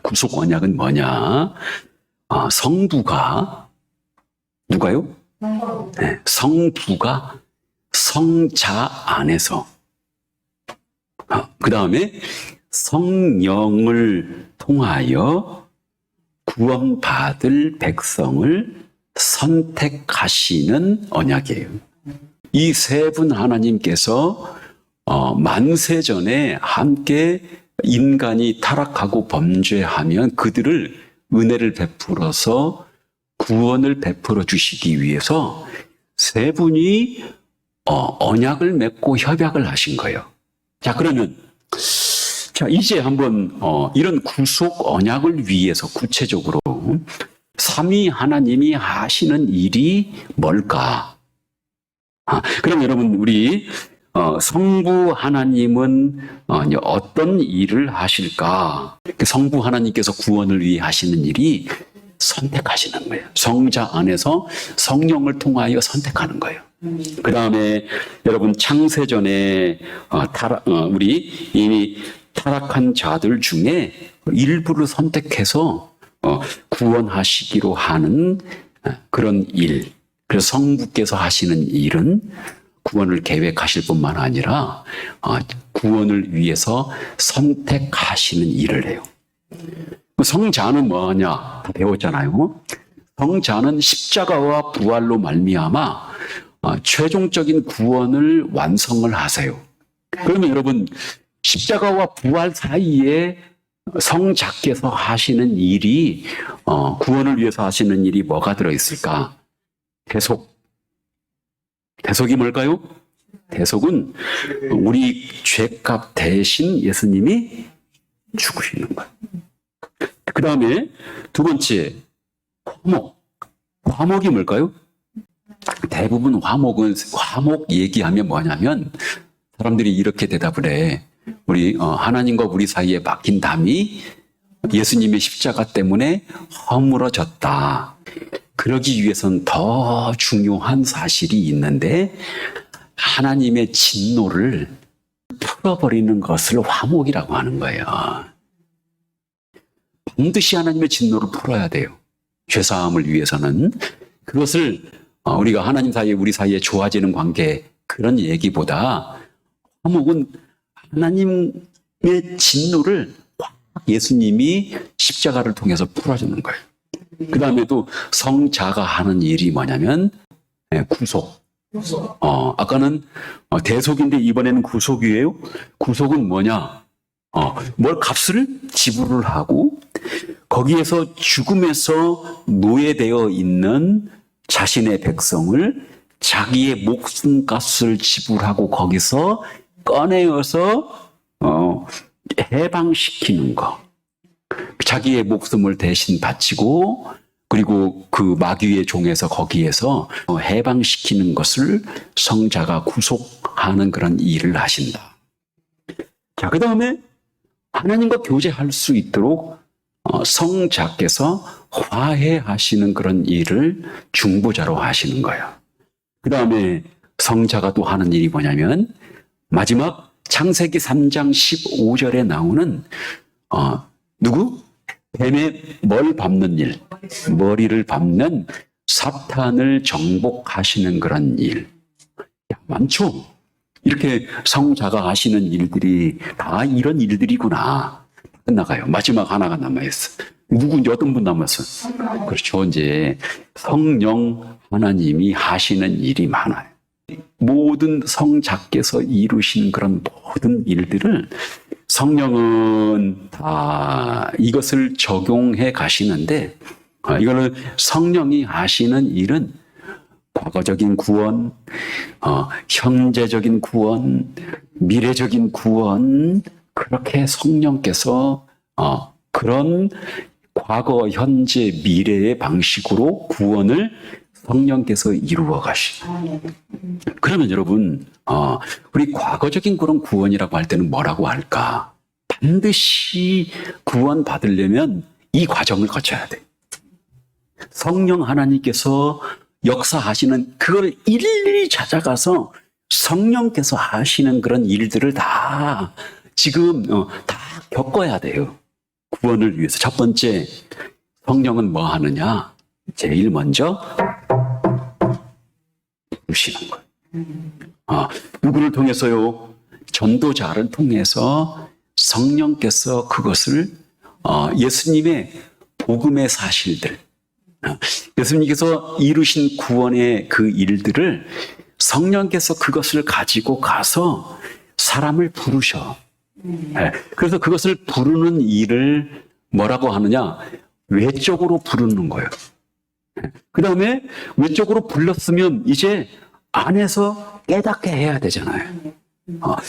구속 언약은 뭐냐? 성부가 누가요? 네, 성부가 성자 안에서 그 다음에 성령을 통하여 구원받을 백성을 선택하시는 언약이에요. 이 세 분 하나님께서 만세전에 함께 인간이 타락하고 범죄하면 그들을 은혜를 베풀어서 구원을 베풀어 주시기 위해서 세 분이 언약을 맺고 협약을 하신 거예요. 자, 그러면 이제 한번 이런 구속 언약을 위해서 구체적으로 삼위 하나님이 하시는 일이 뭘까? 그럼 여러분, 우리 성부 하나님은 어떤 일을 하실까? 성부 하나님께서 구원을 위해 하시는 일이 선택하시는 거예요. 성자 안에서 성령을 통하여 선택하는 거예요. 그 다음에 여러분, 창세전에 우리 이미 타락한 자들 중에 일부를 선택해서 구원하시기로 하는 그런 일. 그래서 성부께서 하시는 일은 구원을 계획하실 뿐만 아니라 구원을 위해서 선택하시는 일을 해요. 성자는 뭐냐? 다 배웠잖아요. 성자는 십자가와 부활로 말미암아 최종적인 구원을 완성을 하세요. 그러면 여러분, 십자가와 부활 사이에 성자께서 하시는 일이 구원을 위해서 하시는 일이 뭐가 들어있을까? 대속이 뭘까요? 대속은 우리 죄값 대신 예수님이 죽으시는 거예요. 그 다음에 두 번째, 화목이 뭘까요? 대부분 화목 얘기하면 뭐냐면 사람들이 이렇게 대답을 해. 우리 하나님과 우리 사이에 막힌 담이 예수님의 십자가 때문에 허물어졌다. 그러기 위해서는 더 중요한 사실이 있는데 하나님의 진노를 풀어버리는 것을 화목이라고 하는 거예요. 반드시 하나님의 진노를 풀어야 돼요. 죄사함을 위해서는. 그것을 우리가 하나님 사이에 우리 사이에 좋아지는 관계, 그런 얘기보다 화목은 하나님의 진노를 예수님이 십자가를 통해서 풀어주는 거예요. 그 다음에 또 성자가 하는 일이 뭐냐면 구속. 아까는 대속인데 이번에는 구속이에요. 구속은 뭐냐? 뭘 값을 지불을 하고 거기에서 죽음에서 노예되어 있는 자신의 백성을 자기의 목숨값을 지불하고 거기서 꺼내어서 해방시키는 거. 자기의 목숨을 대신 바치고 그리고 그 마귀의 종에서 거기에서 해방시키는 것을 성자가 구속하는 그런 일을 하신다. 자, 그 다음에 하나님과 교제할 수 있도록 성자께서 화해하시는 그런 일을 중보자로 하시는 거예요. 그 다음에 성자가 또 하는 일이 뭐냐면 마지막 창세기 3장 15절에 나오는 누구? 뱀의 밟는 일, 머리를 밟는 사탄을 정복하시는 그런 일. 많죠? 이렇게 성자가 하시는 일들이 다 이런 일들이구나. 끝나가요. 마지막 하나가 남아있어. 누군지 어떤 분 남았어? 그렇죠. 이제 성령 하나님이 하시는 일이 많아요. 모든 성자께서 이루시는 그런 모든 일들을 성령은 다 이것을 적용해 가시는데 이거는 성령이 하시는 일은 과거적인 구원, 현재적인 구원, 미래적인 구원, 그렇게 성령께서 그런 과거, 현재, 미래의 방식으로 구원을 성령께서 이루어 가시죠. 그러면 여러분, 우리 과거적인 그런 구원이라고 할 때는 뭐라고 할까? 반드시 구원 받으려면 이 과정을 거쳐야 돼. 성령 하나님께서 역사하시는 그걸 일일이 찾아가서 성령께서 하시는 그런 일들을 다 지금 다 겪어야 돼요. 구원을 위해서 첫 번째 성령은 뭐 하느냐? 제일 먼저 부르시는 거예요. 누구를 통해서요? 전도자를 통해서 성령께서 그것을 예수님의 복음의 사실들, 예수님께서 이루신 구원의 그 일들을 성령께서 그것을 가지고 가서 사람을 부르셔. 그래서 그것을 부르는 일을 뭐라고 하느냐? 외적으로 부르는 거예요. 그 다음에 외적으로 불렀으면 이제 안에서 깨닫게 해야 되잖아요.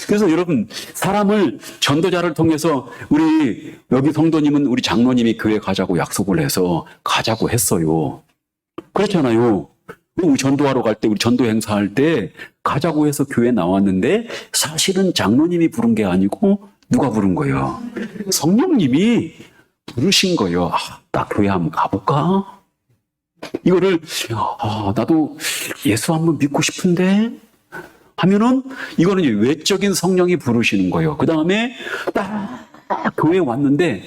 그래서 여러분, 사람을 전도자를 통해서 우리 여기 성도님은 우리 장로님이 교회 가자고 약속을 해서 가자고 했어요. 그렇잖아요. 우리 전도하러 갈 때, 우리 전도 행사할 때 가자고 해서 교회 나왔는데 사실은 장로님이 부른 게 아니고 누가 부른 거예요? 성령님이 부르신 거예요. 나 교회 한번 가볼까? 이거를 나도 예수 한번 믿고 싶은데 하면은 이거는 외적인 성령이 부르시는 거예요. 그 다음에 딱 교회에 왔는데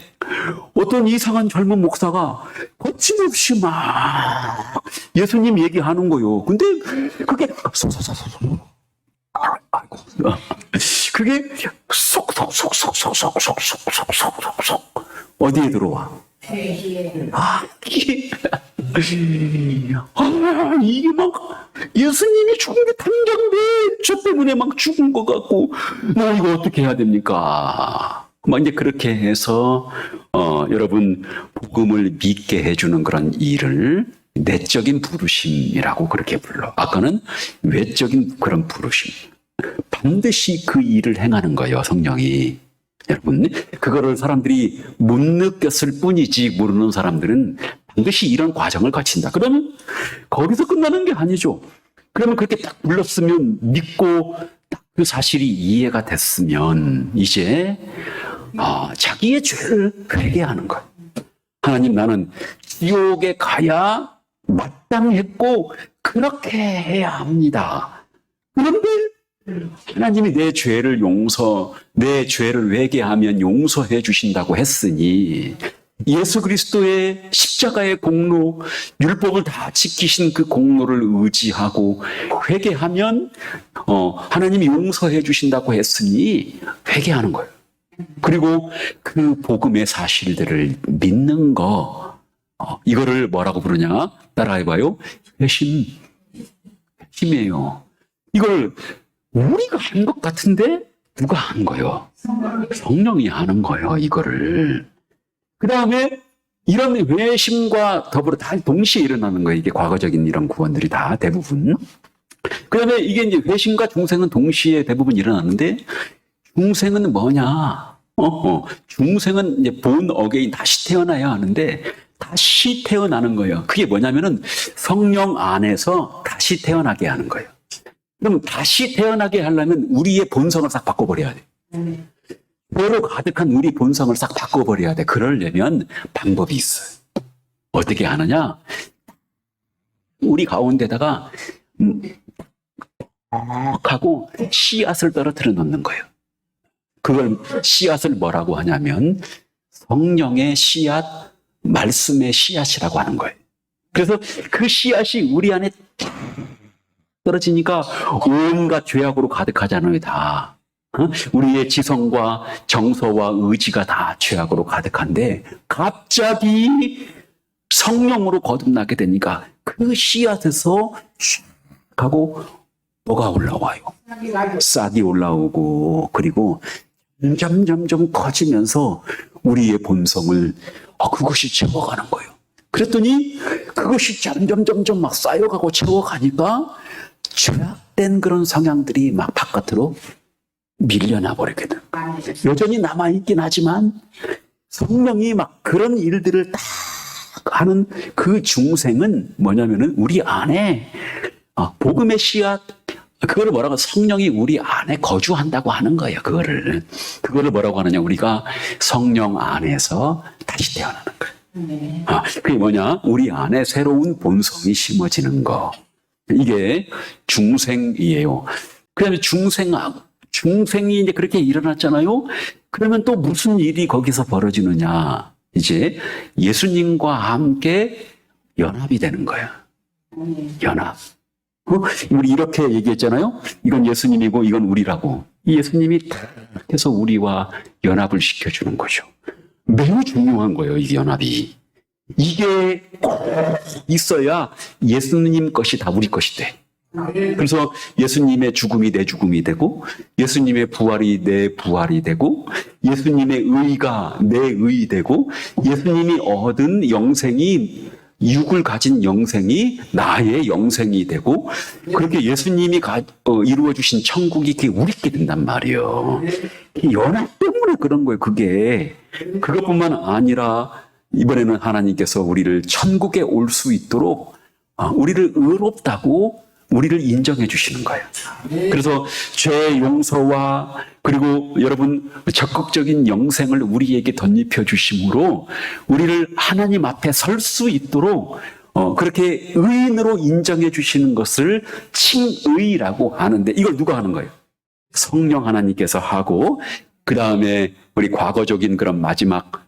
어떤 이상한 젊은 목사가 거침없이 막 예수님 얘기하는 거예요. 근데 그게 그게 쏙쏙쏙쏙쏙쏙쏙쏙쏙쏙쏙 어디에 들어와? 이게 막 예수님이 죽은 게 당장돼. 저 때문에 막 죽은 것 같고 나 이거 어떻게 해야 됩니까? 막 이제 그렇게 해서 여러분 복음을 믿게 해주는 그런 일을 내적인 부르심이라고 그렇게 불러. 아까는 외적인 그런 부르심. 반드시 그 일을 행하는 거예요, 성령이. 여러분, 그거를 사람들이 못 느꼈을 뿐이지 모르는 사람들은 반드시 이런 과정을 거친다. 그러면 거기서 끝나는 게 아니죠. 그러면 그렇게 딱 불렀으면 믿고 딱 그 사실이 이해가 됐으면 이제 자기의 죄를 회개하는 거예요. 하나님, 나는 지옥에 가야 마땅했고 그렇게 해야 합니다. 그런데 하나님이 내 죄를 회개하면 용서해 주신다고 했으니 예수 그리스도의 십자가의 공로, 율법을 다 지키신 그 공로를 의지하고 회개하면 하나님이 용서해 주신다고 했으니 회개하는 거예요. 그리고 그 복음의 사실들을 믿는 거, 이거를 뭐라고 부르냐? 따라해봐요. 회심이에요. 이걸 우리가 한 것 같은데 누가 한 거예요? 성령이 하는 거예요, 이거를. 그 다음에 이런 회심과 더불어 다 동시에 일어나는 거예요. 이게 과거적인 이런 구원들이 다 대부분. 그 다음에 이게 이제 회심과 중생은 동시에 대부분 일어나는데 중생은 뭐냐? 중생은 이제 본 어게인 다시 태어나야 하는데 다시 태어나는 거예요. 그게 뭐냐면은 성령 안에서 다시 태어나게 하는 거예요. 그럼 다시 태어나게 하려면 우리의 본성을 싹 바꿔버려야 돼. 죄로 가득한 우리 본성을 싹 바꿔버려야 돼. 그러려면 방법이 있어요. 어떻게 하느냐? 우리 가운데다가 하고 씨앗을 떨어뜨려 놓는 거예요. 그걸 씨앗을 뭐라고 하냐면 성령의 씨앗, 말씀의 씨앗이라고 하는 거예요. 그래서 그 씨앗이 우리 안에 떨어지니까 온갖 죄악으로 가득하잖아요, 다. 우리의 지성과 정서와 의지가 다 죄악으로 가득한데 갑자기 성령으로 거듭나게 되니까 그 씨앗에서 하고 뭐가 올라와요? 싹이 올라오고 그리고 점점 커지면서 우리의 본성을 그것이 채워가는 거예요. 그랬더니 그것이 점점 막 쌓여가고 채워가니까 죄악된 그런 성향들이 막 바깥으로 밀려나 버리게 돼요. 여전히 남아있긴 하지만 성령이 막 그런 일들을 딱 하는 그 중생은 뭐냐면은 우리 안에 복음의 씨앗, 그거를 뭐라고 성령이 우리 안에 거주한다고 하는 거예요. 그거를 뭐라고 하느냐? 우리가 성령 안에서 다시 태어나는 거예요. 그게 뭐냐? 우리 안에 새로운 본성이 심어지는 거. 이게 중생이에요. 그 다음에 중생이 이제 그렇게 일어났잖아요. 그러면 또 무슨 일이 거기서 벌어지느냐? 이제 예수님과 함께 연합이 되는 거야. 연합. 우리 이렇게 얘기했잖아요. 이건 예수님이고 이건 우리라고. 이 예수님이 딱 해서 우리와 연합을 시켜주는 거죠. 매우 중요한 거예요, 이 연합이. 이게 꼭 있어야 예수님 것이 다 우리 것이 돼. 그래서 예수님의 죽음이 내 죽음이 되고, 예수님의 부활이 내 부활이 되고, 예수님의 의가 내 의이 되고, 예수님이 얻은 영생이, 육을 가진 영생이 나의 영생이 되고, 그렇게 예수님이 이루어주신 천국이 그게 우리께 된단 말이에요. 연합 때문에 그런 거예요, 그게. 그것뿐만 아니라 이번에는 하나님께서 우리를 천국에 올 수 있도록 우리를 의롭다고 우리를 인정해 주시는 거예요. 그래서 죄 용서와 그리고 여러분 적극적인 영생을 우리에게 덧입혀 주심으로 우리를 하나님 앞에 설 수 있도록 그렇게 의인으로 인정해 주시는 것을 칭의라고 하는데, 이걸 누가 하는 거예요? 성령 하나님께서 하고, 그 다음에 우리 과거적인 그런 마지막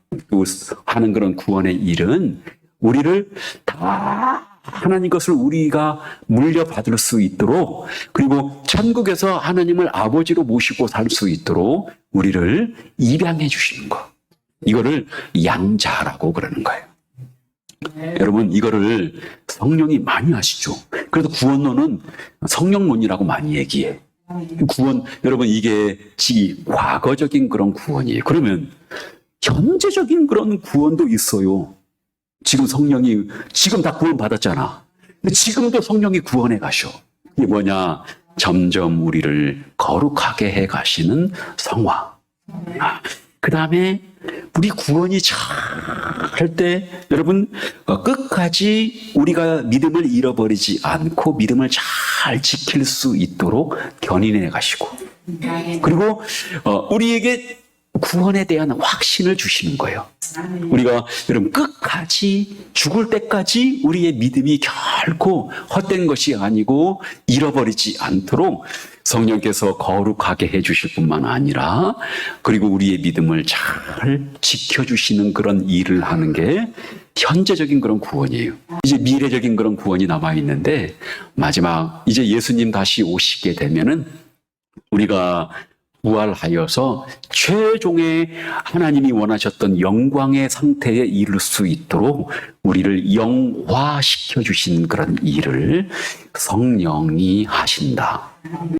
하는 그런 구원의 일은 우리를 다 하나님 것을 우리가 물려받을 수 있도록, 그리고 천국에서 하나님을 아버지로 모시고 살 수 있도록 우리를 입양해 주시는 거. 이거를 양자라고 그러는 거예요. 여러분, 이거를 성령이 많이 하시죠. 그래도 구원론은 성령론이라고 많이 얘기해. 구원, 여러분, 이게 과거적인 그런 구원이에요. 그러면 현재적인 그런 구원도 있어요. 지금 성령이, 지금 다 구원 받았잖아. 근데 지금도 성령이 구원해 가셔. 이게 뭐냐? 점점 우리를 거룩하게 해 가시는 성화. 그 다음에 우리 구원이 잘 할 때, 여러분, 끝까지 우리가 믿음을 잃어버리지 않고 믿음을 잘 지킬 수 있도록 견인해 가시고, 그리고 우리에게 구원에 대한 확신을 주시는 거예요. 우리가 여러분 끝까지 죽을 때까지 우리의 믿음이 결코 헛된 것이 아니고 잃어버리지 않도록 성령께서 거룩하게 해주실 뿐만 아니라, 그리고 우리의 믿음을 잘 지켜주시는 그런 일을 하는 게 현재적인 그런 구원이에요. 이제 미래적인 그런 구원이 남아있는데, 마지막 이제 예수님 다시 오시게 되면은 우리가 부활하여서 최종의 하나님이 원하셨던 영광의 상태에 이를 수 있도록 우리를 영화시켜 주시는 그런 일을 성령이 하신다.